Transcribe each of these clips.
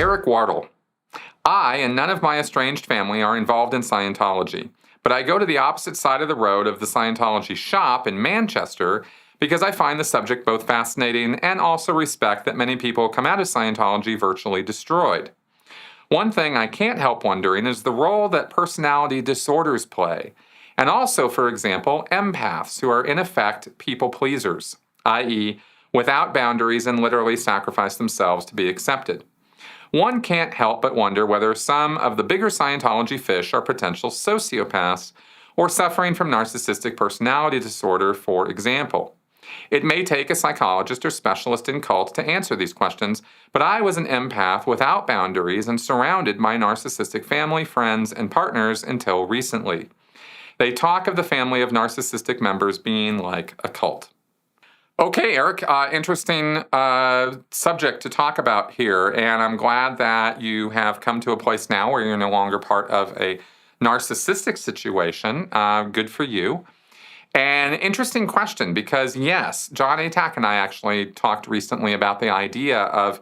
Eric Wardle. I and none of my estranged family are involved in Scientology, but I go to the opposite side of the road of the Scientology shop in Manchester because I find the subject both fascinating and also respect that many people come out of Scientology virtually destroyed. One thing I can't help wondering is the role that personality disorders play, and also, for example, empaths who are in effect people pleasers, i.e., without boundaries and literally sacrifice themselves to be accepted. One can't help but wonder whether some of the bigger Scientology fish are potential sociopaths or suffering from narcissistic personality disorder, for example. It may take a psychologist or specialist in cults to answer these questions, but I was an empath without boundaries and surrounded by narcissistic family, friends, and partners until recently. They talk of the family of narcissistic members being like a cult. Okay, Eric, interesting subject to talk about here, and I'm glad that you have come to a place now where you're no longer part of a narcissistic situation. Good for you. An interesting question because, yes, John Atack and I actually talked recently about the idea of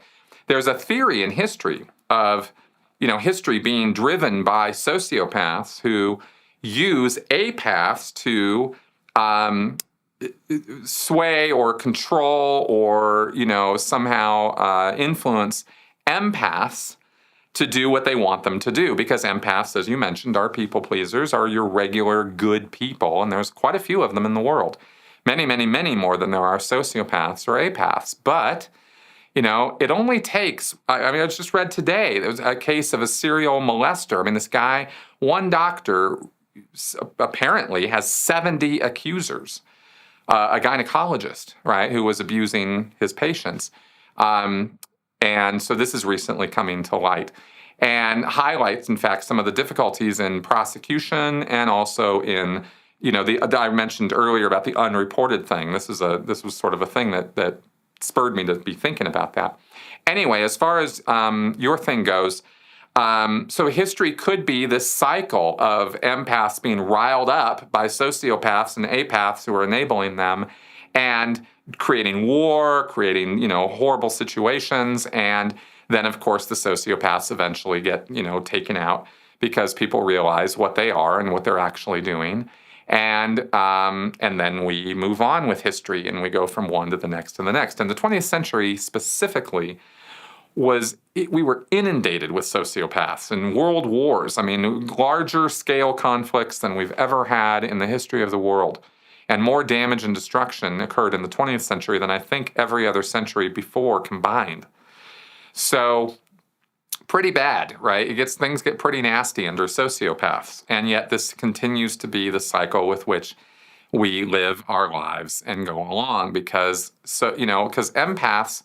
there's a theory in history of, history being driven by sociopaths who use apaths to sway or control or, somehow influence empaths to do what they want them to do. Because empaths, as you mentioned, are people pleasers, are your regular good people, and there's quite a few of them in the world. Many, many, many more than there are sociopaths or apaths. But, it only takes, I just read today, there was a case of a serial molester. This guy, one doctor apparently has 70 accusers. A gynecologist, right, who was abusing his patients. And so this is recently coming to light and highlights, in fact, some of the difficulties in prosecution and also in, I mentioned earlier about the unreported thing. This was sort of a thing that spurred me to be thinking about that. Anyway, as far as your thing goes, so history could be this cycle of empaths being riled up by sociopaths and apaths who are enabling them and creating war, creating, horrible situations. And then, of course, the sociopaths eventually get, taken out because people realize what they are and what they're actually doing. And then we move on with history and we go from one to the next and the next. And the 20th century specifically we were inundated with sociopaths and world wars. Larger scale conflicts than we've ever had in the history of the world. And more damage and destruction occurred in the 20th century than I think every other century before combined. So, pretty bad, right? Things get pretty nasty under sociopaths. And yet this continues to be the cycle with which we live our lives and go along because empaths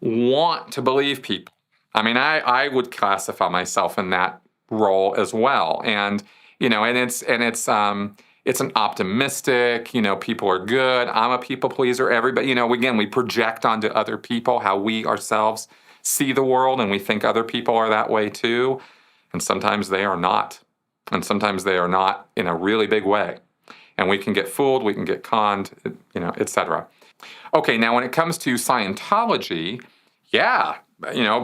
want to believe people. I would classify myself in that role as well. And, it's an optimistic, people are good. I'm a people pleaser. Everybody, again, we project onto other people how we ourselves see the world and we think other people are that way too. And sometimes they are not. And sometimes they are not in a really big way. And we can get fooled, we can get conned, etc. Okay, now when it comes to Scientology, yeah,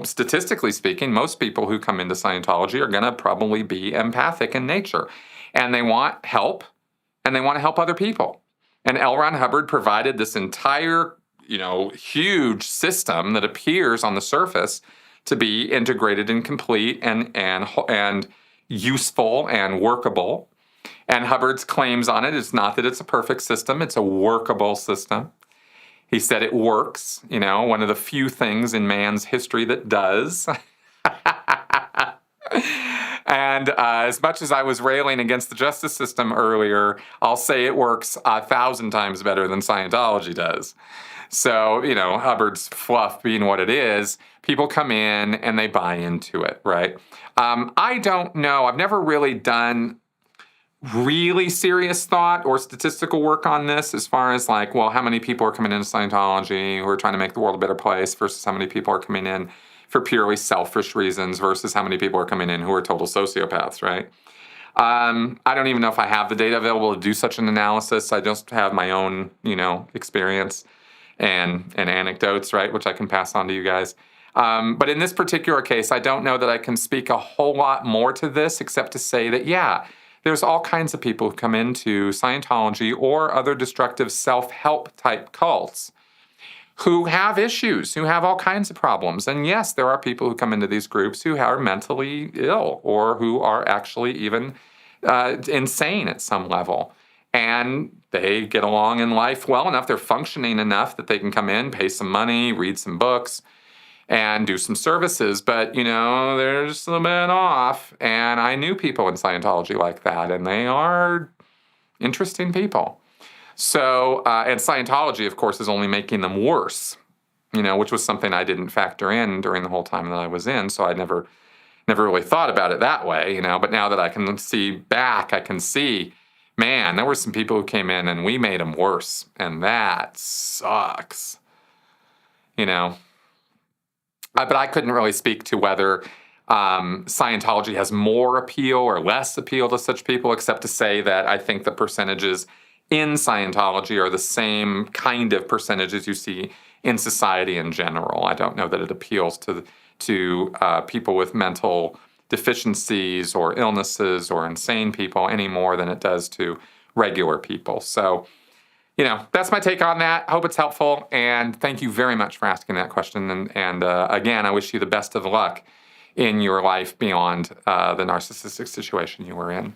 statistically speaking, most people who come into Scientology are going to probably be empathic in nature. And they want help, and they want to help other people. And L. Ron Hubbard provided this entire, huge system that appears on the surface to be integrated and complete and useful and workable. And Hubbard's claims on it is not that it's a perfect system, it's a workable system. He said it works, one of the few things in man's history that does. And as much as I was railing against the justice system earlier, I'll say it works 1,000 times better than Scientology does. So, Hubbard's fluff being what it is, people come in and they buy into it, right? I don't know. I've never really done really serious thought or statistical work on this as far as how many people are coming into Scientology who are trying to make the world a better place versus how many people are coming in for purely selfish reasons versus how many people are coming in who are total sociopaths, right? I don't even know if I have the data available to do such an analysis. I just have my own, experience and anecdotes, right, which I can pass on to you guys. But in this particular case, I don't know that I can speak a whole lot more to this except to say that, yeah, there's all kinds of people who come into Scientology or other destructive self-help type cults who have issues, who have all kinds of problems. And yes, there are people who come into these groups who are mentally ill or who are actually even insane at some level. And they get along in life well enough, they're functioning enough that they can come in, pay some money, read some books, and do some services. But, they're just a little bit off. And I knew people in Scientology like that, and they are interesting people. So, and Scientology, of course, is only making them worse, which was something I didn't factor in during the whole time that I was in. So I never really thought about it that way, But now that I can see back, I can see, man, there were some people who came in and we made them worse. And that sucks, But I couldn't really speak to whether Scientology has more appeal or less appeal to such people, except to say that I think the percentages in Scientology are the same kind of percentages you see in society in general. I don't know that it appeals to people with mental deficiencies or illnesses or insane people any more than it does to regular people. So, that's my take on that. I hope it's helpful. And thank you very much for asking that question. And again, I wish you the best of luck in your life beyond the narcissistic situation you were in.